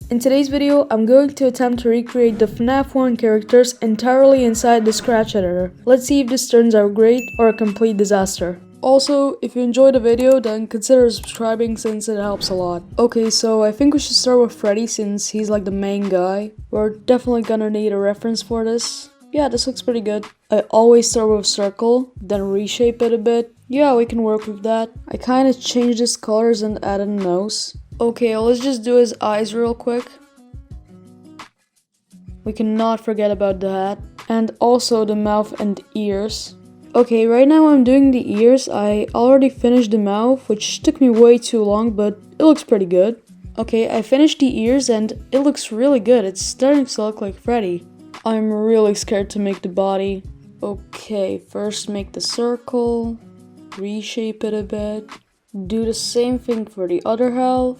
In today's video, I'm going to attempt to recreate the FNAF 1 characters entirely inside the Scratch editor. Let's see if this turns out great or a complete disaster. Also, if you enjoyed the video, then consider subscribing since it helps a lot. Okay, so I think we should start with Freddy since he's like the main guy. We're definitely gonna need a reference for this. Yeah, this looks pretty good. I always start with circle, then reshape it a bit. Yeah, we can work with that. I kinda changed his colors and added a nose. Okay, let's just do his eyes real quick. We cannot forget about the hat. And also the mouth and ears. Okay, right now I'm doing the ears. I already finished the mouth, which took me way too long, but it looks pretty good. Okay, I finished the ears and it looks really good. It's starting to look like Freddy. I'm really scared to make the body. Okay, first make the circle. Reshape it a bit. Do the same thing for the other half.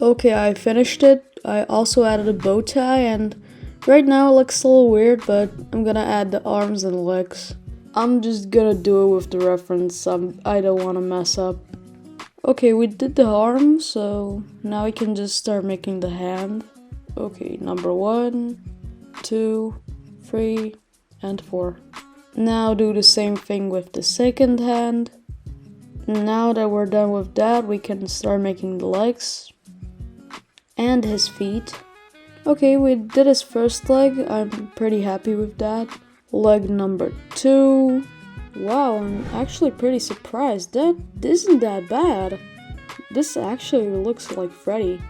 Okay, I finished it. I also added a bow tie and right now it looks a little weird, but I'm gonna add the arms and legs. I'm just gonna do it with the reference. I don't want to mess up. Okay, we did the arm, so now we can just start making the hand. Okay, number 1, 2, 3, and 4. Now do the same thing with the second hand. Now that we're done with that, we can start making the legs and his feet. Okay, we did his first leg. I'm pretty happy with that. Leg number 2. Wow, I'm actually pretty surprised. That isn't that bad. This actually looks like Freddy.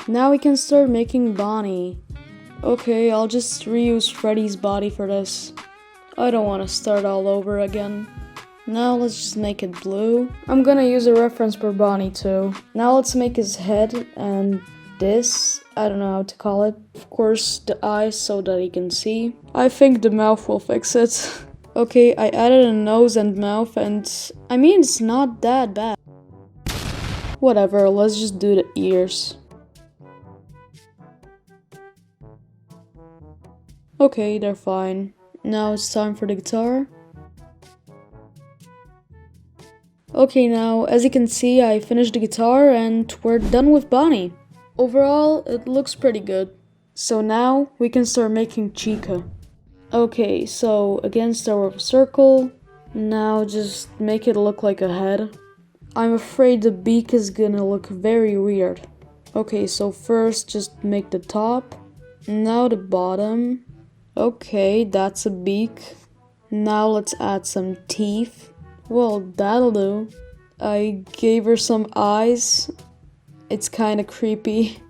Now we can start making Bonnie. Okay, I'll just reuse Freddy's body for this. I don't want to start all over again. Now let's just make it blue. I'm gonna use a reference for Bonnie too. Now let's make his head and this, I don't know how to call it. Of course the eyes so that he can see. I think the mouth will fix it. Okay, I added a nose and mouth and I mean it's not that bad. Whatever, let's just do the ears. Okay, they're fine. Now it's time for the guitar. Okay, now, as you can see, I finished the guitar and we're done with Bonnie. Overall, it looks pretty good. So now, we can start making Chica. Okay, so again, start with a circle. Now just make it look like a head. I'm afraid the beak is gonna look very weird. Okay, so first just make the top. Now the bottom. Okay, that's a beak. Now let's add some teeth. Well, that'll do. I gave her some eyes. It's kinda creepy.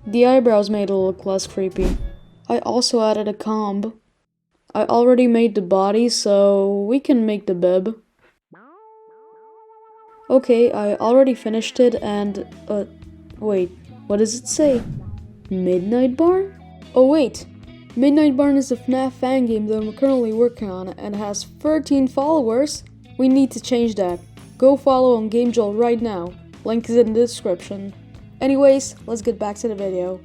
The eyebrows made it look less creepy. I also added a comb. I already made the body, so we can make the bib. Okay, I already finished it and, wait, what does it say? Midnight Barn? Oh wait, Midnight Barn is a FNAF fan game that I'm currently working on and has 13 followers. We need to change that. Go follow on GameJolt right now. Link is in the description. Anyways, let's get back to the video.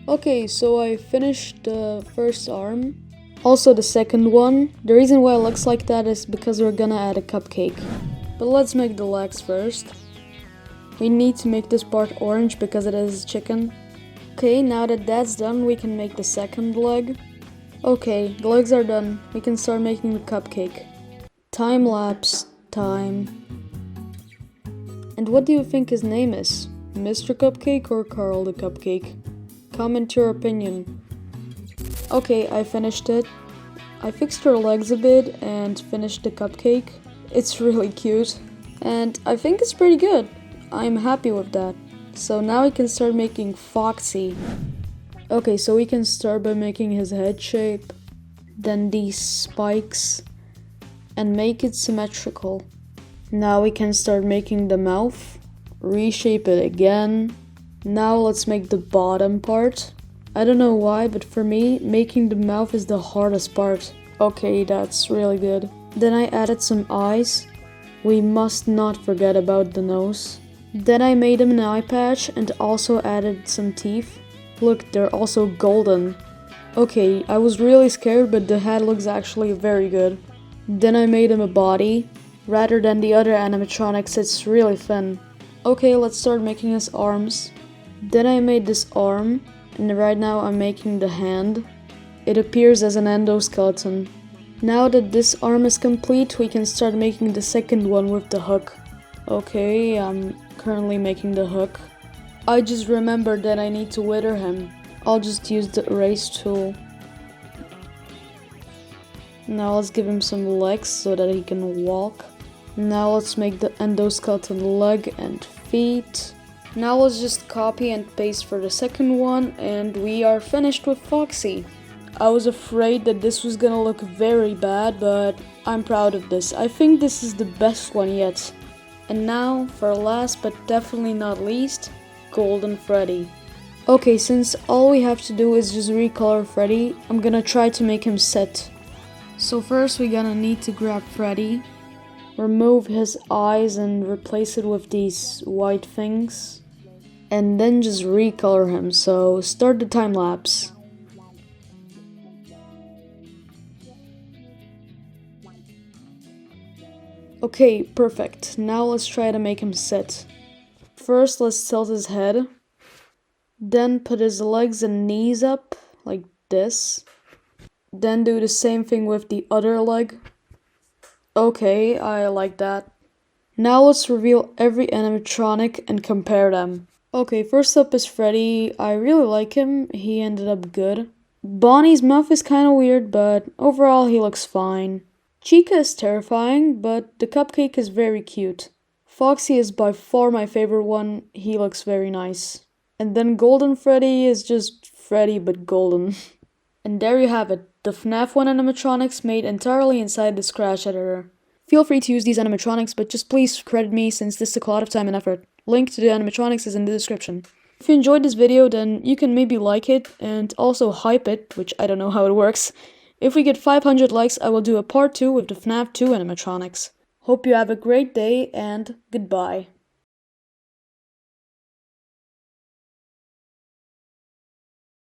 Okay, so I finished the first arm. Also the second one. The reason why it looks like that is because we're gonna add a cupcake. But let's make the legs first. We need to make this part orange because it is chicken. Okay, now that that's done, we can make the second leg. Okay, the legs are done. We can start making the cupcake. Time lapse time. And what do you think his name is? Mr. Cupcake or Carl the Cupcake? Comment your opinion. Okay, I finished it. I fixed her legs a bit and finished the cupcake. It's really cute. And I think it's pretty good. I'm happy with that. So now we can start making Foxy. Okay, so we can start by making his head shape. Then these spikes. And make it symmetrical. Now we can start making the mouth. Reshape it again. Now let's make the bottom part. I don't know why, but for me, making the mouth is the hardest part. Okay, that's really good. Then I added some eyes. We must not forget about the nose. Then I made him an eye patch and also added some teeth. Look, they're also golden. Okay, I was really scared, but the head looks actually very good. Then I made him a body. Rather than the other animatronics, it's really thin. Okay, let's start making his arms. Then I made this arm, And right now I'm making the hand. It appears as an endoskeleton. Now that this arm is complete, we can start making the second one with the hook. Okay, I'm currently making the hook. I just remembered that I need to wither him. I'll just use the erase tool. Now let's give him some legs so that he can walk. Now let's make the endoskeleton leg and feet. Now let's just copy and paste for the second one, and we are finished with Foxy. I was afraid that this was gonna look very bad, but I'm proud of this. I think this is the best one yet. And now, for last but definitely not least, Golden Freddy. Okay, since all we have to do is just recolor Freddy, I'm gonna try to make him sit. So first we're gonna need to grab Freddy, remove his eyes and replace it with these white things, and then just recolor him. So start the time lapse. Okay, perfect. Now let's try to make him sit. First, let's tilt his head. Then put his legs and knees up, like this. Then do the same thing with the other leg. Okay, I like that. Now let's reveal every animatronic and compare them. Okay, first up is Freddy. I really like him. He ended up good. Bonnie's mouth is kinda weird, but overall he looks fine. Chica is terrifying, but the cupcake is very cute. Foxy is by far my favorite one. He looks very nice. And then Golden Freddy is just Freddy but golden. And there you have it, the FNAF 1 animatronics made entirely inside the Scratch editor. Feel free to use these animatronics, but just please credit me since this took a lot of time and effort. Link to the animatronics is in the description. If you enjoyed this video, then you can maybe like it and also hype it, which I don't know how it works. If we get 500 likes, I will do a part 2 with the FNAF 2 animatronics. Hope you have a great day and goodbye.